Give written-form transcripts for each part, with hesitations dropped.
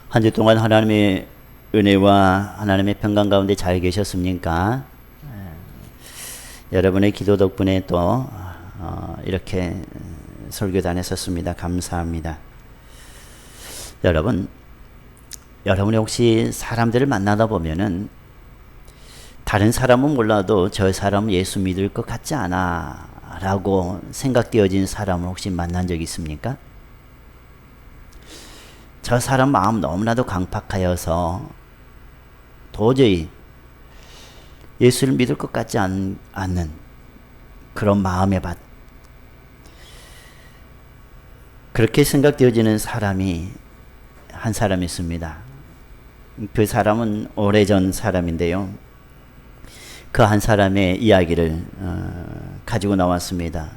한 주 동안 하나님의 은혜와 하나님의 평강 가운데 잘 계셨습니까? 여러분의 기도 덕분에 또 이렇게 설교 다녔었습니다. 감사합니다. 여러분이 혹시 사람들을 만나다 보면은 다른 사람은 몰라도 저 사람은 예수 믿을 것 같지 않아 라고 생각되어진 사람을 혹시 만난 적 있습니까? 저 사람 마음 너무나도 강팍하여서 도저히 예수를 믿을 것 같지 않는 그런 마음의 밭, 그렇게 생각되어지는 사람이 한 사람 있습니다. 그 사람은 오래전 사람인데요, 그 한 사람의 이야기를 가지고 나왔습니다.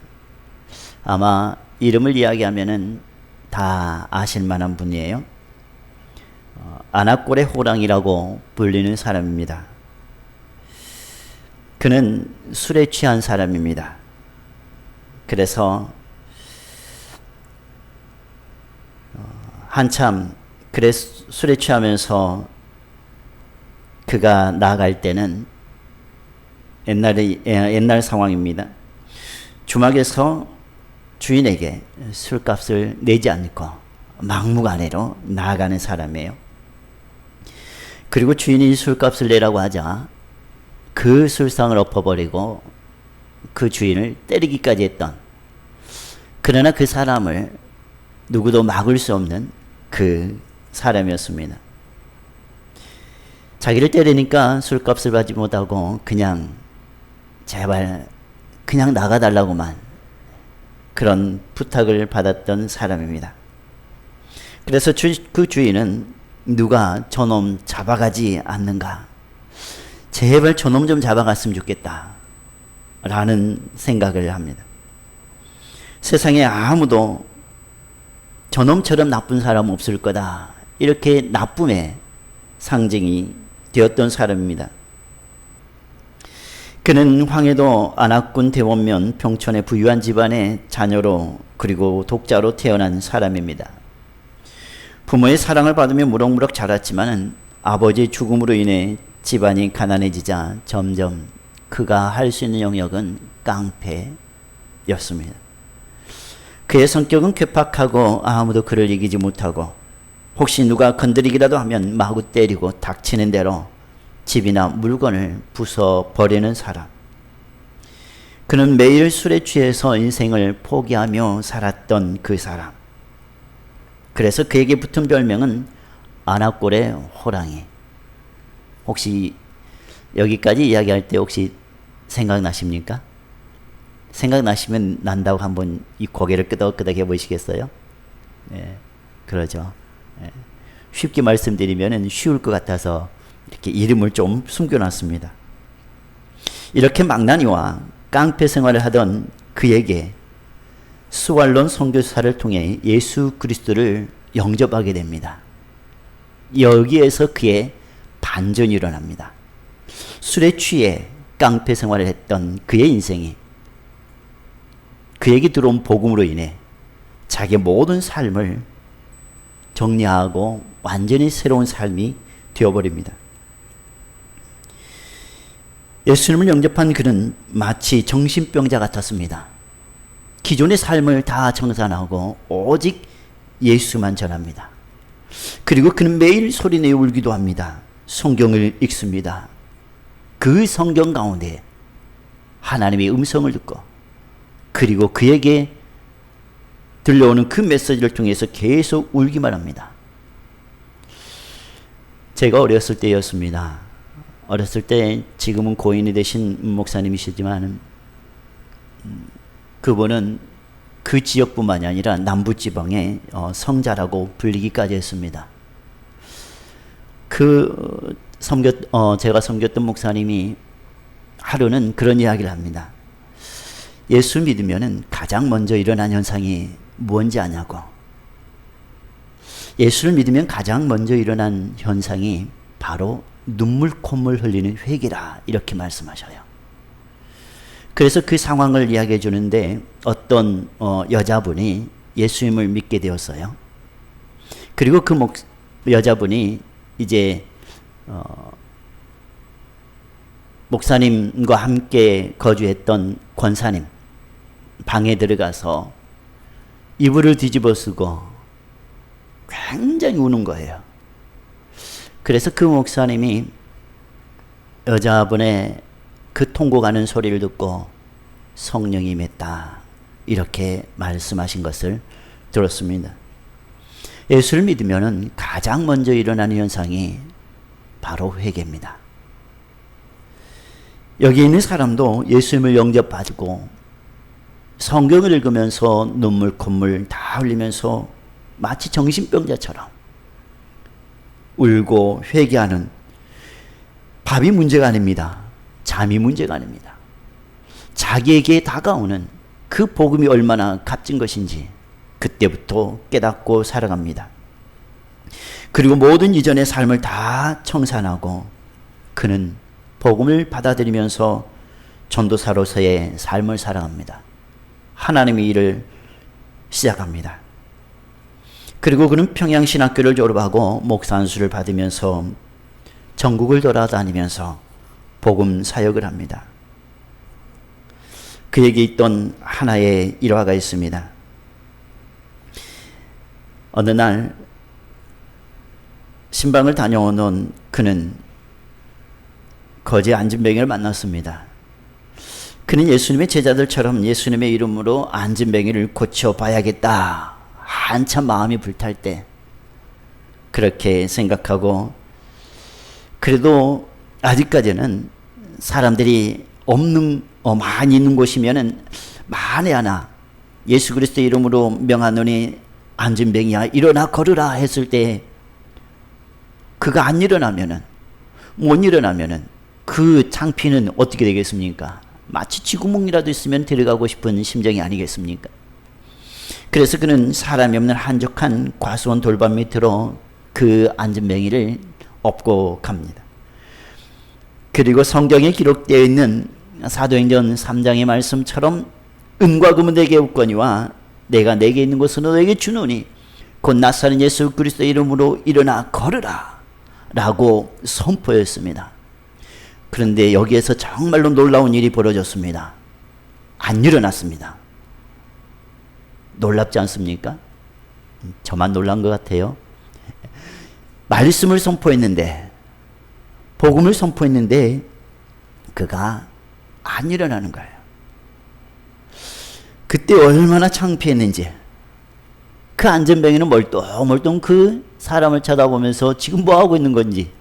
아마 이름을 이야기하면은 다 아실 만한 분이에요. 아나꼴의 호랑이라고 불리는 사람입니다. 그는 술에 취한 사람입니다. 그래서 한참 술에 취하면서 그가 나아갈 때는 옛날 상황입니다. 주막에서 주인에게 술값을 내지 않고 막무가내로 나아가는 사람이에요. 그리고 주인이 술값을 내라고 하자 그 술상을 엎어버리고 그 주인을 때리기까지 했던, 그러나 그 사람을 누구도 막을 수 없는 그 사람이었습니다. 자기를 때리니까 술값을 받지 못하고 그냥 제발 그냥 나가달라고만 그런 부탁을 받았던 사람입니다. 그래서 그 주인은 누가 저놈 잡아가지 않는가, 제발 저놈 좀 잡아갔으면 좋겠다 라는 생각을 합니다. 세상에 아무도 저놈처럼 나쁜 사람 없을 거다, 이렇게 나쁨의 상징이 되었던 사람입니다. 그는 황해도 안악군 대원면 평촌의 부유한 집안의 자녀로 그리고 독자로 태어난 사람입니다. 부모의 사랑을 받으며 무럭무럭 자랐지만 아버지의 죽음으로 인해 집안이 가난해지자 점점 그가 할 수 있는 영역은 깡패였습니다. 그의 성격은 괴팍하고 아무도 그를 이기지 못하고 혹시 누가 건드리기라도 하면 마구 때리고 닥치는 대로 집이나 물건을 부숴버리는 사람. 그는 매일 술에 취해서 인생을 포기하며 살았던 그 사람. 그래서 그에게 붙은 별명은 아나꼴의 호랑이. 혹시 여기까지 이야기할 때 혹시 생각나십니까? 생각나시면 난다고 한번 이 고개를 끄덕끄덕 해보시겠어요? 네, 그러죠. 네. 쉽게 말씀드리면 쉬울 것 같아서 이렇게 이름을 좀 숨겨놨습니다. 이렇게 망나니와 깡패 생활을 하던 그에게 스왈론 선교사를 통해 예수 그리스도를 영접하게 됩니다. 여기에서 그의 반전이 일어납니다. 술에 취해 깡패 생활을 했던 그의 인생이 그에게 들어온 복음으로 인해 자기의 모든 삶을 정리하고 완전히 새로운 삶이 되어버립니다. 예수님을 영접한 그는 마치 정신병자 같았습니다. 기존의 삶을 다 청산하고 오직 예수만 전합니다. 그리고 그는 매일 소리내어 울기도 합니다. 성경을 읽습니다. 그 성경 가운데 하나님의 음성을 듣고 그리고 그에게 들려오는 그 메시지를 통해서 계속 울기만 합니다. 제가 어렸을 때였습니다. 어렸을 때, 지금은 고인이 되신 목사님이시지만 그분은 그 지역뿐만이 아니라 남부지방의 성자라고 불리기까지 했습니다. 제가 섬겼던 목사님이 하루는 그런 이야기를 합니다. 예수 믿으면 가장 먼저 일어난 현상이 뭔지 아냐고. 예수를 믿으면 가장 먼저 일어난 현상이 바로 눈물 콧물 흘리는 회개라, 이렇게 말씀하셔요. 그래서 그 상황을 이야기해 주는데 어떤 여자분이 예수님을 믿게 되었어요. 그리고 그 여자분이 이제 목사님과 함께 거주했던 권사님 방에 들어가서 이불을 뒤집어 쓰고 굉장히 우는 거예요. 그래서 그 목사님이 여자분의 그 통곡하는 소리를 듣고 성령이 임했다, 이렇게 말씀하신 것을 들었습니다. 예수를 믿으면 가장 먼저 일어나는 현상이 바로 회개입니다. 여기 있는 사람도 예수님을 영접받고 성경을 읽으면서 눈물 콧물 다 흘리면서 마치 정신병자처럼 울고 회개하는, 밥이 문제가 아닙니다. 잠이 문제가 아닙니다. 자기에게 다가오는 그 복음이 얼마나 값진 것인지 그때부터 깨닫고 살아갑니다. 그리고 모든 이전의 삶을 다 청산하고 그는 복음을 받아들이면서 전도사로서의 삶을 살아갑니다. 하나님의 일을 시작합니다. 그리고 그는 평양신학교를 졸업하고 목사 안수를 받으면서 전국을 돌아다니면서 복음 사역을 합니다. 그에게 있던 하나의 일화가 있습니다. 어느 날 신방을 다녀오는 그는 거지 안진뱅이를 만났습니다. 그는 예수님의 제자들처럼 예수님의 이름으로 안진뱅이를 고쳐봐야겠다, 한참 마음이 불탈 때 그렇게 생각하고, 그래도 아직까지는 사람들이 많이 있는 곳이면은 만에 하나 예수 그리스도의 이름으로 명하노니 안진뱅이야 일어나 걸으라 했을 때 그가 안 일어나면은, 못 일어나면은 그 창피는 어떻게 되겠습니까? 마치 쥐구멍이라도 있으면 들어가고 싶은 심정이 아니겠습니까? 그래서 그는 사람이 없는 한적한 과수원 돌반 밑으로 그 안진뱅이를 업고 갑니다. 그리고 성경에 기록되어 있는 사도행전 3장의 말씀처럼 은과 금은 내게 없거니와 내가 내게 있는 것은 너에게 주노니 곧 나사렛 예수 그리스도의 이름으로 일어나 걸으라 라고 선포했습니다. 그런데 여기에서 정말로 놀라운 일이 벌어졌습니다. 안 일어났습니다. 놀랍지 않습니까? 저만 놀란 것 같아요. 말씀을 선포했는데, 복음을 선포했는데 그가 안 일어나는 거예요. 그때 얼마나 창피했는지. 그 안진뱅이는 멀뚱멀뚱 그 사람을 쳐다보면서 지금 뭐 하고 있는 건지,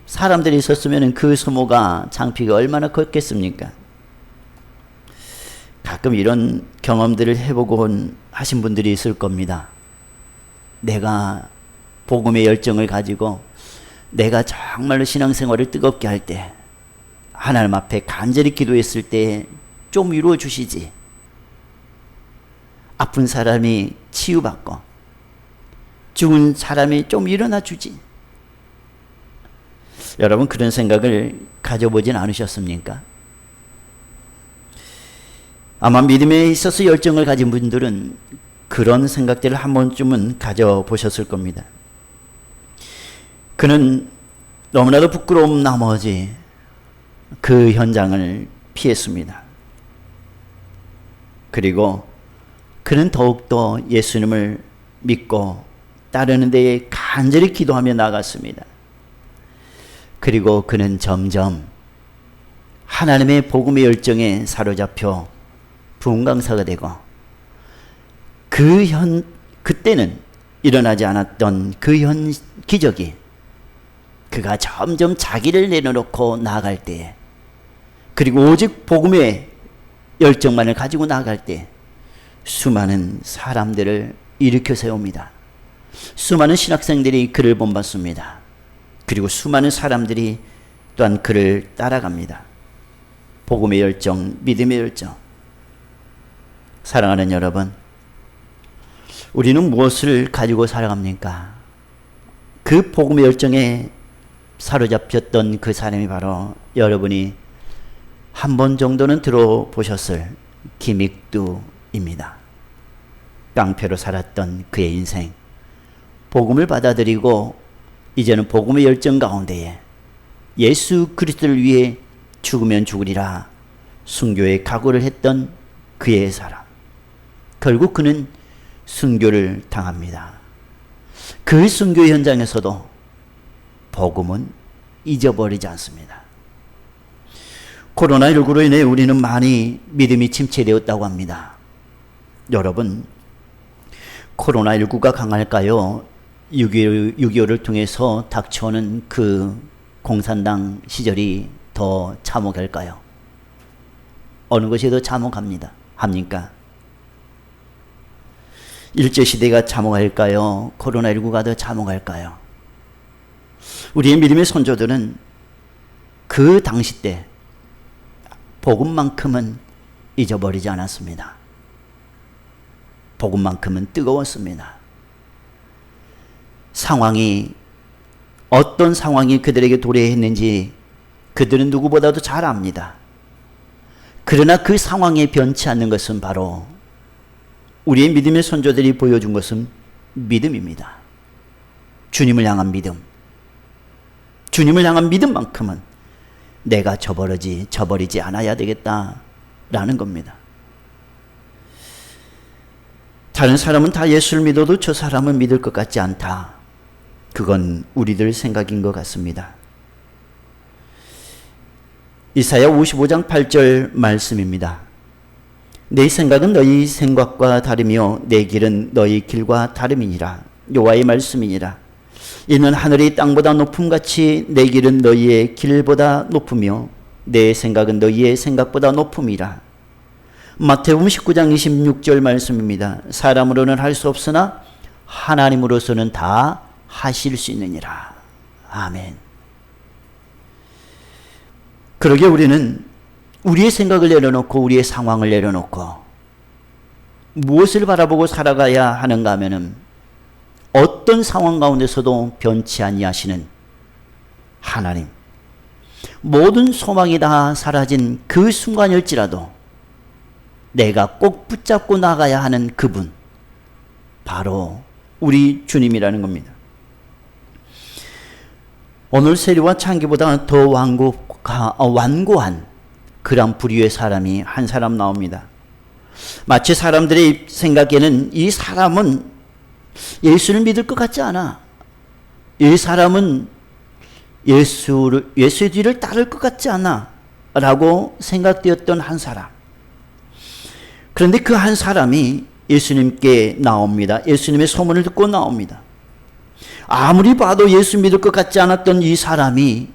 사람들이 있었으면 그 소모가 창피가 얼마나 컸겠습니까? 가끔 이런 경험들을 해보곤 하신 분들이 있을 겁니다. 내가 복음의 열정을 가지고 내가 정말로 신앙생활을 뜨겁게 할 때, 하나님 앞에 간절히 기도했을 때 좀 이루어 주시지. 아픈 사람이 치유받고 죽은 사람이 좀 일어나 주지. 여러분 그런 생각을 가져보진 않으셨습니까? 아마 믿음에 있어서 열정을 가진 분들은 그런 생각들을 한 번쯤은 가져보셨을 겁니다. 그는 너무나도 부끄러움 나머지 그 현장을 피했습니다. 그리고 그는 더욱더 예수님을 믿고 따르는 데에 간절히 기도하며 나갔습니다. 그리고 그는 점점 하나님의 복음의 열정에 사로잡혀 부흥 강사가 되고, 그때는 일어나지 않았던 그 기적이 그가 점점 자기를 내려놓고 나아갈 때에, 그리고 오직 복음의 열정만을 가지고 나아갈 때 수많은 사람들을 일으켜 세웁니다. 수많은 신학생들이 그를 본받습니다. 그리고 수많은 사람들이 또한 그를 따라갑니다. 복음의 열정, 믿음의 열정. 사랑하는 여러분, 우리는 무엇을 가지고 살아갑니까? 그 복음의 열정에 사로잡혔던 그 사람이 바로 여러분이 한 번 정도는 들어보셨을 김익두입니다. 깡패로 살았던 그의 인생, 복음을 받아들이고 이제는 복음의 열정 가운데에 예수 그리스도를 위해 죽으면 죽으리라 순교에 각오를 했던 그의 사람. 결국 그는 순교를 당합니다. 그 순교 현장에서도 복음은 잊어버리지 않습니다. 코로나19로 인해 우리는 많이 믿음이 침체되었다고 합니다. 여러분, 코로나19가 강할까요? 6.25를 통해서 닥쳐오는 그 공산당 시절이 더 참혹할까요? 어느 것이 더 참혹합니다. 합니까? 일제시대가 참혹할까요? 코로나19가 더 참혹할까요? 우리의 믿음의 선조들은 그 당시 때 복음만큼은 잊어버리지 않았습니다. 복음만큼은 뜨거웠습니다. 상황이 어떤 상황이 그들에게 도래했는지 그들은 누구보다도 잘 압니다. 그러나 그 상황에 변치 않는 것은 바로 우리의 믿음의 선조들이 보여준 것은 믿음입니다. 주님을 향한 믿음. 주님을 향한 믿음만큼은 내가 저버리지 않아야 되겠다라는 겁니다. 다른 사람은 다 예수를 믿어도 저 사람은 믿을 것 같지 않다. 그건 우리들 생각인 것 같습니다. 이사야 55장 8절 말씀입니다. 내 생각은 너희 생각과 다르며 내 길은 너희 길과 다름이니라. 여호와의 말씀이니라. 이는 하늘이 땅보다 높음같이 내 길은 너희의 길보다 높으며 내 생각은 너희의 생각보다 높음이라. 마태복음 19장 26절 말씀입니다. 사람으로는 할 수 없으나 하나님으로서는 다 하실 수 있느니라. 아멘. 그러게 우리는 우리의 생각을 내려놓고 우리의 상황을 내려놓고 무엇을 바라보고 살아가야 하는가 하면은 어떤 상황 가운데서도 변치 아니하시는 하나님, 모든 소망이 다 사라진 그 순간일지라도 내가 꼭 붙잡고 나가야 하는 그분, 바로 우리 주님이라는 겁니다. 오늘 세리와 창기보다 더 완고한 그런 부류의 사람이 한 사람 나옵니다. 마치 사람들의 생각에는 이 사람은 예수를 믿을 것 같지 않아. 이 사람은 예수의 뒤를 따를 것 같지 않아 라고 생각되었던 한 사람. 그런데 그 한 사람이 예수님께 나옵니다. 예수님의 소문을 듣고 나옵니다. 아무리 봐도 예수 믿을 것 같지 않았던 이 사람이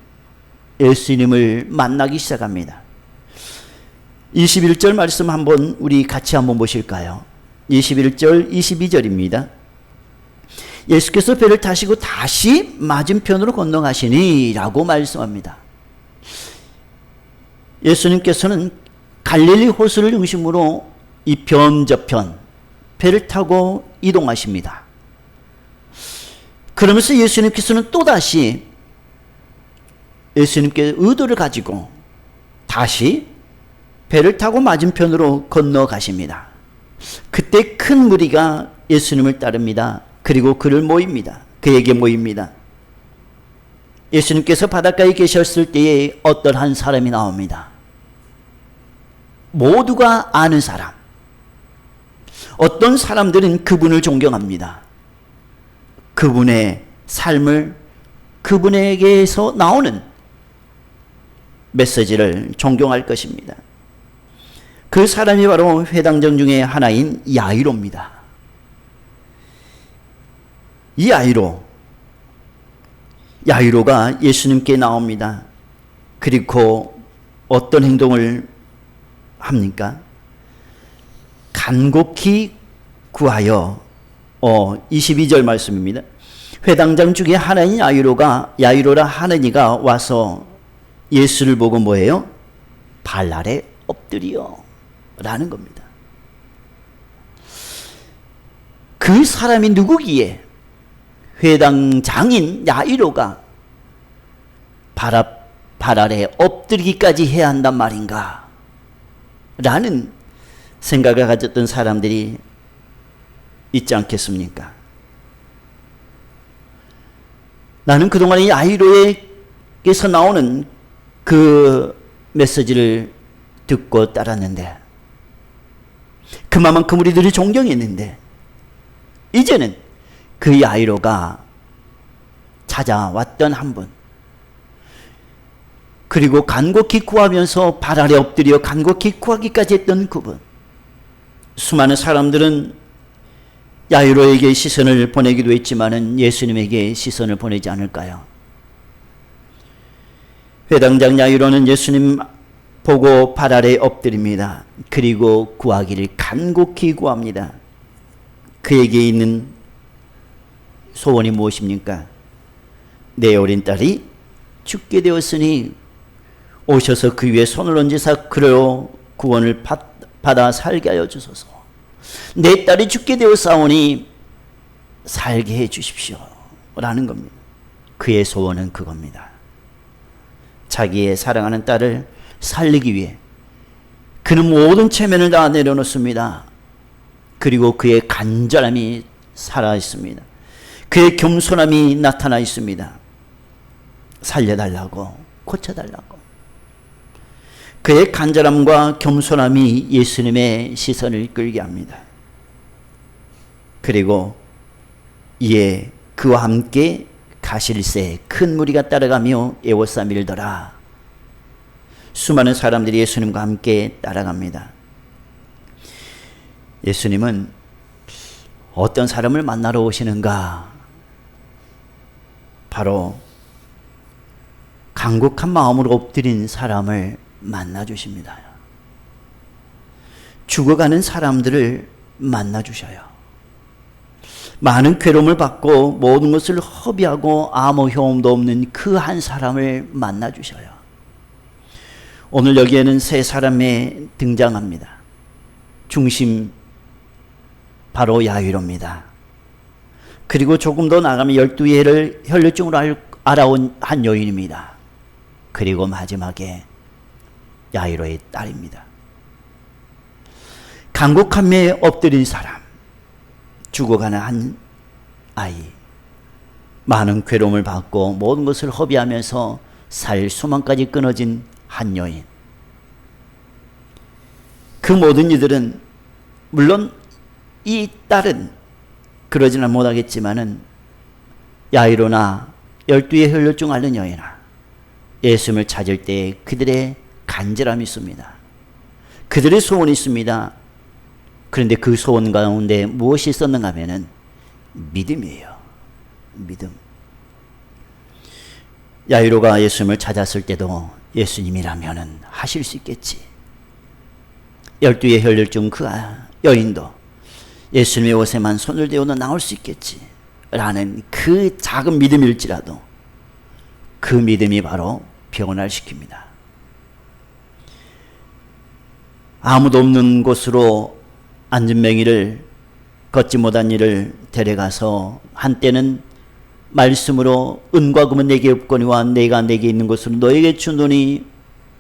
예수님을 만나기 시작합니다. 21절 말씀 우리 같이 한번 보실까요? 21절 22절입니다. 예수께서 배를 타시고 다시 맞은편으로 건너가시니 라고 말씀합니다. 예수님께서는 갈릴리 호수를 중심으로 이 저편 배를 타고 이동하십니다. 그러면서 예수님께서는 또다시 예수님께 의도를 가지고 다시 배를 타고 맞은편으로 건너가십니다. 그때 큰 무리가 예수님을 따릅니다. 그리고 그에게 모입니다. 예수님께서 바닷가에 계셨을 때에 어떤 한 사람이 나옵니다. 모두가 아는 사람. 어떤 사람들은 그분을 존경합니다. 그분의 삶을, 그분에게서 나오는 메시지를 존경할 것입니다. 그 사람이 바로 회당장 중에 하나인 야이로입니다. 이 야이로가 예수님께 나옵니다. 그리고 어떤 행동을 합니까? 간곡히 구하여 22절 말씀입니다. 회당장 중에 하나인 야이로라 하느니가 와서 예수를 보고 뭐예요? 발 아래 엎드려 라는 겁니다. 그 사람이 누구기에 회당장인 야이로가 발 아래 엎드리기까지 해야 한단 말인가 라는 생각을 가졌던 사람들이 있지 않겠습니까? 나는 그동안 이 야이로에게서 나오는 그 메시지를 듣고 따랐는데, 그만큼 우리들이 존경했는데, 이제는 그 야이로가 찾아왔던 한 분, 그리고 간곡히 구하면서 발 아래 엎드려 간곡히 구하기까지 했던 그분, 수많은 사람들은 야이로에게 시선을 보내기도 했지만은 예수님에게 시선을 보내지 않을까요? 회당장 야이로는 예수님 보고 발 아래 엎드립니다. 그리고 구하기를 간곡히 구합니다. 그에게 있는 소원이 무엇입니까? 내 어린 딸이 죽게 되었으니 오셔서 그 위에 손을 얹으사 그로 구원을 받아 살게 하여 주소서. 내 딸이 죽게 되었사오니 살게 해 주십시오 라는 겁니다. 그의 소원은 그겁니다. 자기의 사랑하는 딸을 살리기 위해 그는 모든 체면을 다 내려놓습니다. 그리고 그의 간절함이 살아 있습니다. 그의 겸손함이 나타나 있습니다. 살려달라고, 고쳐달라고. 그의 간절함과 겸손함이 예수님의 시선을 끌게 합니다. 그리고 이에 그와 함께 가실새 큰 무리가 따라가며 에워싸 밀더라. 수많은 사람들이 예수님과 함께 따라갑니다. 예수님은 어떤 사람을 만나러 오시는가? 바로 간곡한 마음으로 엎드린 사람을 만나 주십니다. 죽어가는 사람들을 만나 주셔요. 많은 괴로움을 받고 모든 것을 허비하고 아무 효험도 없는 그 한 사람을 만나 주셔요. 오늘 여기에는 세 사람이 등장합니다. 중심 바로 야이로입니다. 그리고 조금 더 나가면 12해를 혈류증으로 알아온 한 여인입니다. 그리고 마지막에 야이로의 딸입니다. 간곡함에 엎드린 사람, 죽어가는 한 아이, 많은 괴로움을 받고 모든 것을 허비하면서 살 소망까지 끊어진 한 여인. 그 모든 이들은 물론 이 딸은 그러지는 못하겠지만은 야이로나 12의 혈류증 앓는 여인아, 예수님을 찾을 때 그들의 간절함이 있습니다. 그들의 소원이 있습니다. 그런데 그 소원 가운데 무엇이 있었는가 하면은 믿음이에요. 믿음. 야이로가 예수님을 찾았을 때도 예수님이라면은 하실 수 있겠지. 12의 혈류증 그 여인도 예수님의 옷에만 손을 대어도 나올 수 있겠지 라는 그 작은 믿음일지라도 그 믿음이 바로 병원을 시킵니다. 아무도 없는 곳으로 안진뱅이를 걷지 못한 이를 데려가서 한때는 말씀으로 은과 금은 내게 없거니와 내가 내게 있는 것으로 너에게 주노니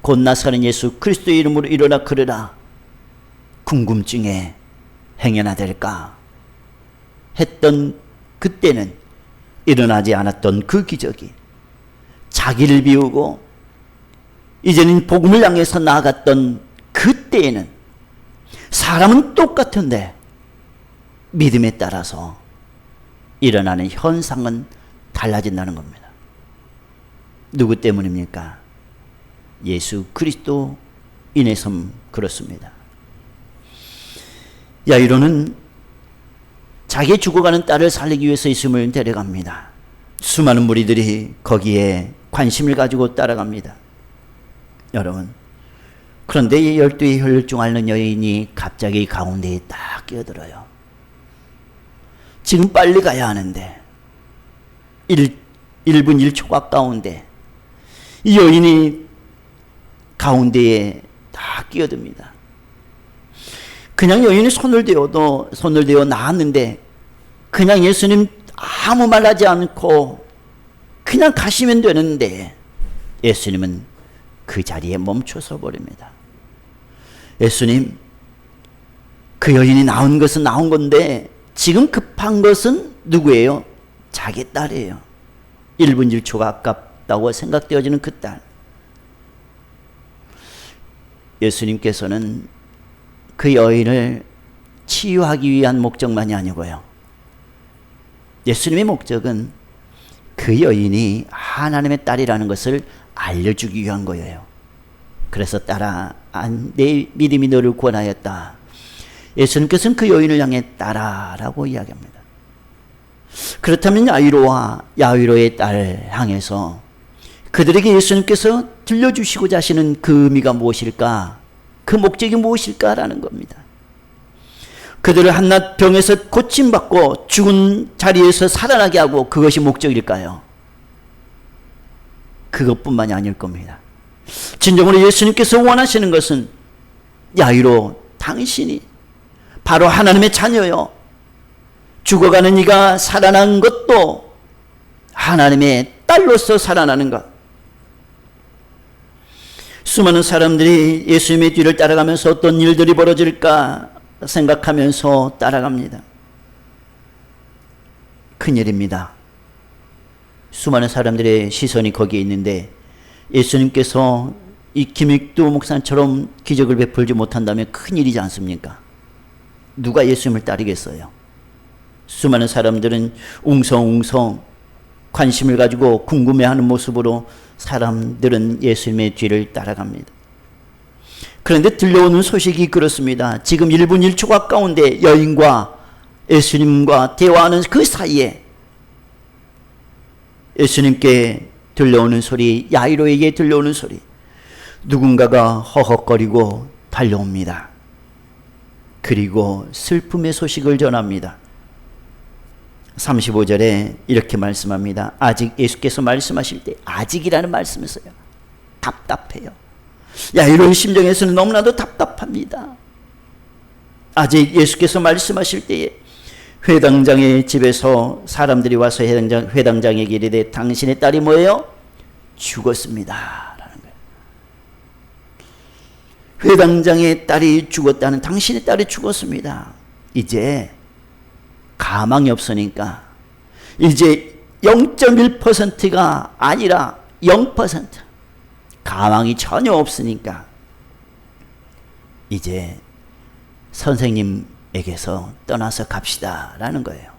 곧 나사렛 예수 그리스도의 이름으로 일어나 걸으라. 궁금증에 행여나 될까 했던 그때는 일어나지 않았던 그 기적이 자기를 비우고 이제는 복음을 향해서 나아갔던 그때에는 사람은 똑같은데 믿음에 따라서 일어나는 현상은 달라진다는 겁니다. 누구 때문입니까? 예수 그리스도 인해서 그렇습니다. 야이로는 자기 죽어가는 딸을 살리기 위해서 예수님을 데려갑니다. 수많은 무리들이 거기에 관심을 가지고 따라갑니다. 여러분, 그런데 이 12의 혈류증 앓는 여인이 갑자기 가운데에 딱 끼어들어요. 지금 빨리 가야 하는데 1분 1초 가까운데 이 여인이 가운데에 딱 끼어듭니다. 그냥 여인이 손을 대어 나왔는데 그냥 예수님 아무 말 하지 않고 그냥 가시면 되는데 예수님은 그 자리에 멈춰서 버립니다. 예수님, 그 여인이 나온 것은 나온 건데 지금 급한 것은 누구예요? 자기 딸이에요. 1분 1초가 아깝다고 생각되어지는 그 딸. 예수님께서는 그 여인을 치유하기 위한 목적만이 아니고요. 예수님의 목적은 그 여인이 하나님의 딸이라는 것을 알려주기 위한 거예요. 그래서 딸아, 내 믿음이 너를 구원하였다. 예수님께서는 그 여인을 향해 딸아 라고 이야기합니다. 그렇다면 야이로의 딸 향해서 그들에게 예수님께서 들려주시고자 하시는 그 의미가 무엇일까? 그 목적이 무엇일까라는 겁니다. 그들을 한낱 병에서 고침받고 죽은 자리에서 살아나게 하고 그것이 목적일까요? 그것뿐만이 아닐 겁니다. 진정으로 예수님께서 원하시는 것은 야이로, 당신이 바로 하나님의 자녀요. 죽어가는 이가 살아난 것도 하나님의 딸로서 살아나는 것. 수많은 사람들이 예수님의 뒤를 따라가면서 어떤 일들이 벌어질까 생각하면서 따라갑니다. 큰일입니다. 수많은 사람들의 시선이 거기에 있는데 예수님께서 이 김익두 목사처럼 기적을 베풀지 못한다면 큰일이지 않습니까? 누가 예수님을 따르겠어요? 수많은 사람들은 웅성웅성 관심을 가지고 궁금해하는 모습으로 사람들은 예수님의 뒤를 따라갑니다. 그런데 들려오는 소식이 그렇습니다. 지금 1분 1초 가까운데 여인과 예수님과 대화하는 그 사이에 예수님께 들려오는 소리, 야이로에게 들려오는 소리, 누군가가 허헉거리고 달려옵니다. 그리고 슬픔의 소식을 전합니다. 35절에 이렇게 말씀합니다. 아직, 예수께서 말씀하실 때 아직이라는 말씀을 써요. 답답해요. 야이로의 심정에서는 너무나도 답답합니다. 아직 예수께서 말씀하실 때에 회당장의 집에서 사람들이 와서 회당장에게 이르되 당신의 딸이 뭐예요? 죽었습니다 라는 거예요. 회당장의 딸이 죽었다는, 당신의 딸이 죽었습니다. 이제 가망이 없으니까 이제 0.1%가 아니라 0%, 가망이 전혀 없으니까 이제 선생님에게서 떠나서 갑시다 라는 거예요.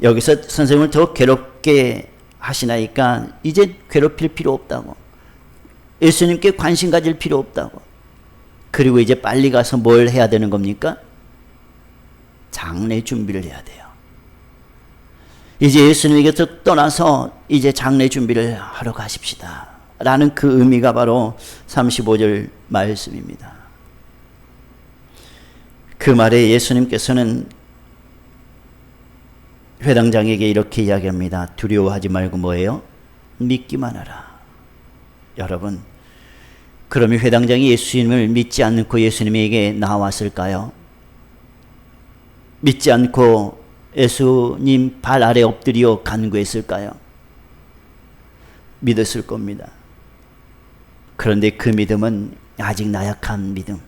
여기서 선생님을 더 괴롭게 하시나니까 이제 괴롭힐 필요 없다고, 예수님께 관심 가질 필요 없다고. 그리고 이제 빨리 가서 뭘 해야 되는 겁니까? 장례 준비를 해야 돼요. 이제 예수님에게서 떠나서 이제 장례 준비를 하러 가십시다 라는 그 의미가 바로 35절 말씀입니다. 그 말에 예수님께서는 회당장에게 이렇게 이야기합니다. 두려워하지 말고 뭐예요? 믿기만 하라. 여러분, 그러면 회당장이 예수님을 믿지 않고 예수님에게 나왔을까요? 믿지 않고 예수님 발 아래 엎드려 간구했을까요? 믿었을 겁니다. 그런데 그 믿음은 아직 나약한 믿음.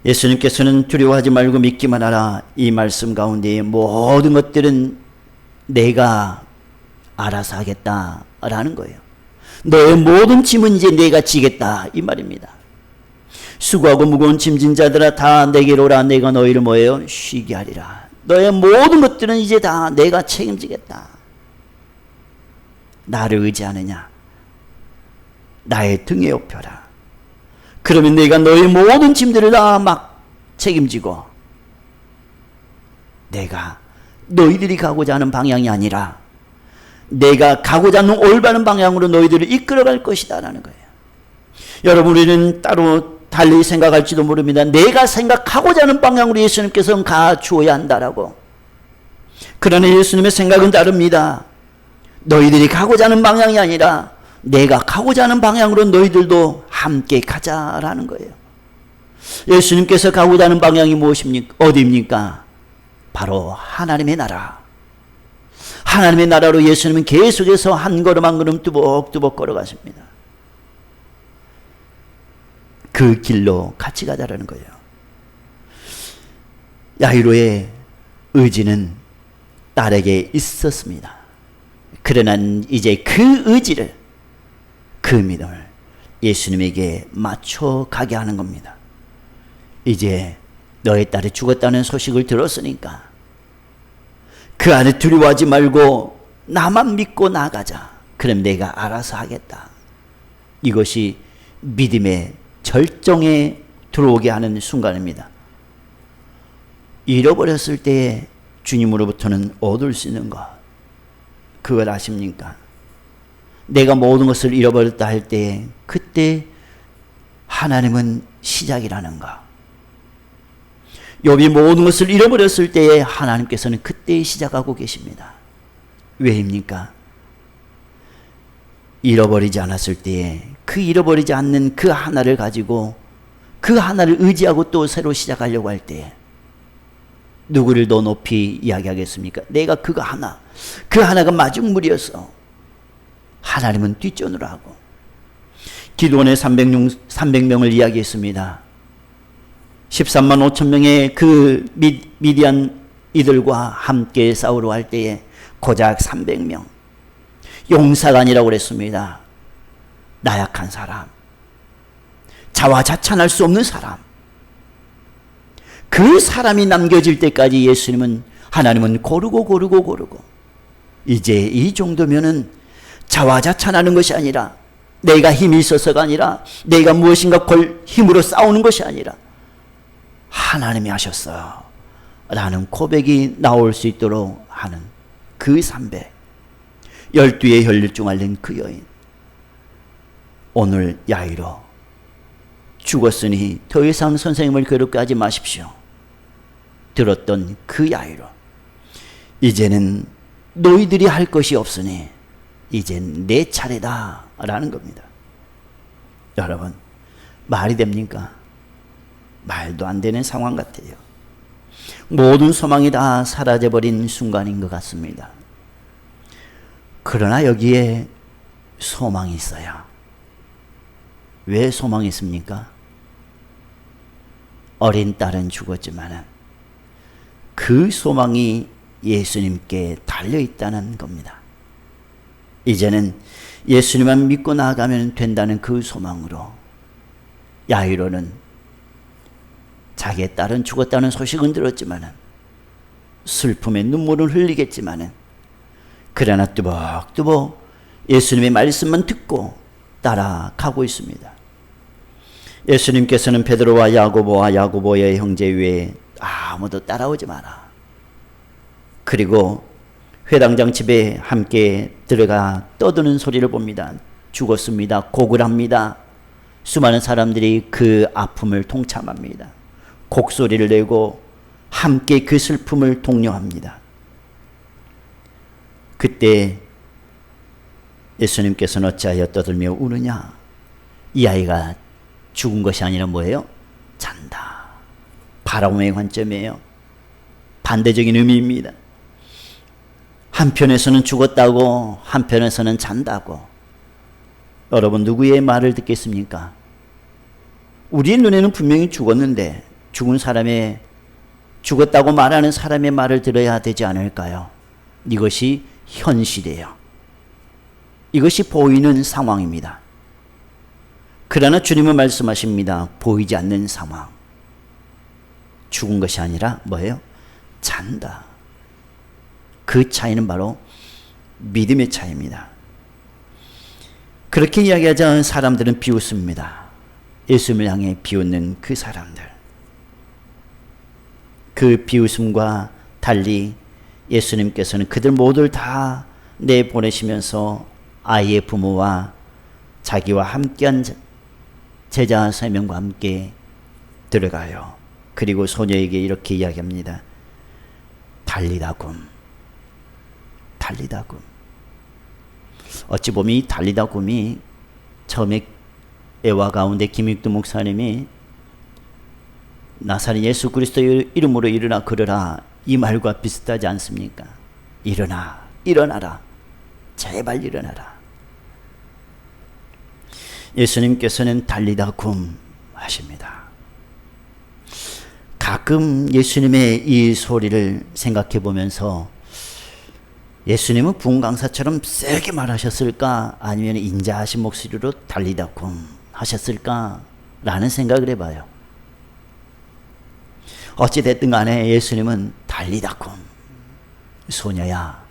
예수님께서는 두려워하지 말고 믿기만 하라, 이 말씀 가운데 모든 것들은 내가 알아서 하겠다라는 거예요. 너의 모든 짐은 이제 내가 지겠다 이 말입니다. 수고하고 무거운 짐진 자들아 다 내게로 오라, 내가 너희를 뭐예요? 쉬게 하리라. 너의 모든 것들은 이제 다 내가 책임지겠다. 나를 의지하느냐? 나의 등에 업혀라. 그러면 내가 너의 모든 짐들을 다 막 책임지고, 내가 너희들이 가고자 하는 방향이 아니라 내가 가고자 하는 올바른 방향으로 너희들을 이끌어갈 것이다 라는 거예요. 여러분, 우리는 따로 달리 생각할지도 모릅니다. 내가 생각하고자 하는 방향으로 예수님께서는 가주어야 한다라고. 그러나 예수님의 생각은 다릅니다. 너희들이 가고자 하는 방향이 아니라 내가 가고자 하는 방향으로 너희들도 함께 가자라는 거예요. 예수님께서 가고자 하는 방향이 무엇입니까? 어디입니까? 바로 하나님의 나라. 하나님의 나라로 예수님은 계속해서 한 걸음 한 걸음 뚜벅뚜벅 걸어가십니다. 그 길로 같이 가자라는 거예요. 야이로의 의지는 딸에게 있었습니다. 그러나 이제 그 의지를, 그 믿음을 예수님에게 맞춰 가게 하는 겁니다. 이제 너의 딸이 죽었다는 소식을 들었으니까 그 안에 두려워하지 말고 나만 믿고 나가자. 그럼 내가 알아서 하겠다. 이것이 믿음의 절정에 들어오게 하는 순간입니다. 잃어버렸을 때에 주님으로부터는 얻을 수 있는 것, 그걸 아십니까? 내가 모든 것을 잃어버렸다 할 때에 그때 하나님은 시작이라는 것. 욥이 모든 것을 잃어버렸을 때에 하나님께서는 그때 시작하고 계십니다. 왜입니까? 잃어버리지 않았을 때에 그 잃어버리지 않는 그 하나를 가지고 그 하나를 의지하고 또 새로 시작하려고 할 때에 누구를 더 높이 이야기하겠습니까? 내가 그 하나가 마중물이었어. 하나님은 뒷전으로 하고. 기드온의 300명을 이야기했습니다. 13만 5천 명의 그 미디안 이들과 함께 싸우러 할 때에 고작 300명. 용사가 아니라고 그랬습니다. 나약한 사람, 자화자찬할 수 없는 사람, 그 사람이 남겨질 때까지 하나님은 고르고 이제 이 정도면은 자화자찬하는 것이 아니라, 내가 힘이 있어서가 아니라, 내가 무엇인가 힘으로 싸우는 것이 아니라 하나님이 하셨어요 라는 고백이 나올 수 있도록 하는 그 12의 혈류증 앓는 그 여인. 오늘 야이로 죽었으니 더 이상 선생님을 괴롭게 하지 마십시오. 들었던 그 야이로, 이제는 너희들이 할 것이 없으니 이젠 내 차례다 라는 겁니다. 여러분, 말이 됩니까? 말도 안 되는 상황 같아요. 모든 소망이 다 사라져버린 순간인 것 같습니다. 그러나 여기에 소망이 있어요. 왜 소망이 있습니까? 어린 딸은 죽었지만 그 소망이 예수님께 달려있다는 겁니다. 이제는 예수님만 믿고 나아가면 된다는 그 소망으로 야이로는 자기의 딸은 죽었다는 소식은 들었지만 슬픔에 눈물을 흘리겠지만 그러나 뚜벅뚜벅 예수님의 말씀만 듣고 따라가고 있습니다. 예수님께서는 베드로와 야고보의 형제 외에 아무도 따라오지 마라. 그리고 회당장 집에 함께 들어가 떠드는 소리를 봅니다. 죽었습니다. 고글합니다. 수많은 사람들이 그 아픔을 동참합니다. 곡소리를 내고 함께 그 슬픔을 독려합니다. 그때 예수님께서는 어찌하여 떠들며 우느냐? 이 아이가 죽은 것이 아니라 뭐예요? 잔다. 바라봄의 관점이에요. 반대적인 의미입니다. 한편에서는 죽었다고, 한편에서는 잔다고. 여러분, 누구의 말을 듣겠습니까? 우리의 눈에는 분명히 죽었는데 죽었다고 말하는 사람의 말을 들어야 되지 않을까요? 이것이 현실이에요. 이것이 보이는 상황입니다. 그러나 주님은 말씀하십니다. 보이지 않는 상황. 죽은 것이 아니라 뭐예요? 잔다. 그 차이는 바로 믿음의 차이입니다. 그렇게 이야기하자 사람들은 비웃습니다. 예수님을 향해 비웃는 그 사람들. 그 비웃음과 달리 예수님께서는 그들 모두를 다 내보내시면서 아이의 부모와 자기와 함께한 제자 3명과 함께 들어가요. 그리고 소녀에게 이렇게 이야기합니다. 달리다굼. 달리다굼. 어찌 보면 이 달리다굼이 처음에 애와 가운데 김익두 목사님이 나사렛 예수 그리스도의 이름으로 일어나 걸으라, 이 말과 비슷하지 않습니까? 일어나라. 제발 일어나라. 예수님께서는 달리다굼 하십니다. 가끔 예수님의 이 소리를 생각해 보면서 예수님은 부흥 강사처럼 세게 말하셨을까? 아니면 인자하신 목소리로 달리다쿰 하셨을까? 라는 생각을 해봐요. 어찌됐든 간에 예수님은 달리다쿰, 소녀야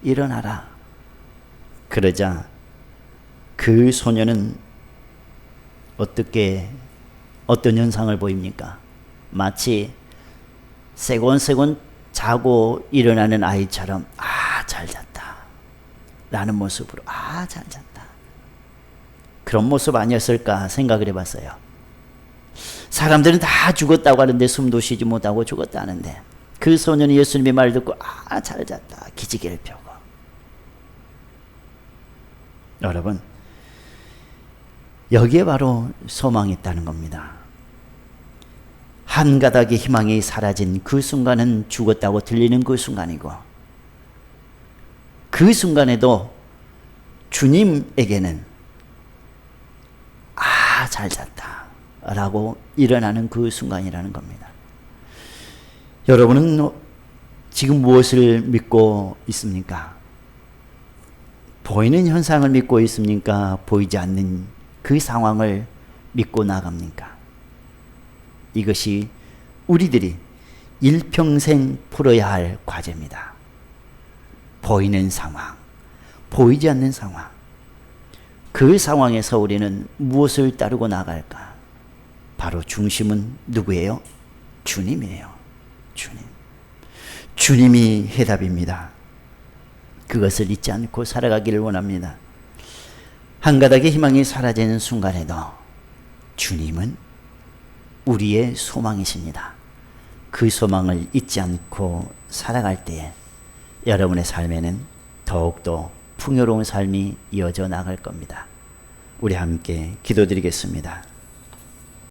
일어나라. 그러자 그 소녀는 어떤 현상을 보입니까? 마치 세곤세곤 자고 일어나는 아이처럼 잘 잤다 라는 모습으로 잘 잤다, 그런 모습 아니었을까 생각을 해봤어요. 사람들은 다 죽었다고 하는데, 숨도 쉬지 못하고 죽었다는데, 그 소년이 예수님의 말 듣고 잘 잤다 기지개를 펴고. 여러분, 여기에 바로 소망이 있다는 겁니다. 한 가닥의 희망이 사라진 그 순간은 죽었다고 들리는 그 순간이고, 그 순간에도 주님에게는 잘 잤다 라고 일어나는 그 순간이라는 겁니다. 여러분은 지금 무엇을 믿고 있습니까? 보이는 현상을 믿고 있습니까? 보이지 않는 그 상황을 믿고 나갑니까? 이것이 우리들이 일평생 풀어야 할 과제입니다. 보이는 상황, 보이지 않는 상황, 그 상황에서 우리는 무엇을 따르고 나갈까? 바로 중심은 누구예요? 주님이에요. 주님. 주님이 해답입니다. 그것을 잊지 않고 살아가기를 원합니다. 한 가닥의 희망이 사라지는 순간에도 주님은 우리의 소망이십니다. 그 소망을 잊지 않고 살아갈 때에 여러분의 삶에는 더욱더 풍요로운 삶이 이어져 나갈 겁니다. 우리 함께 기도드리겠습니다.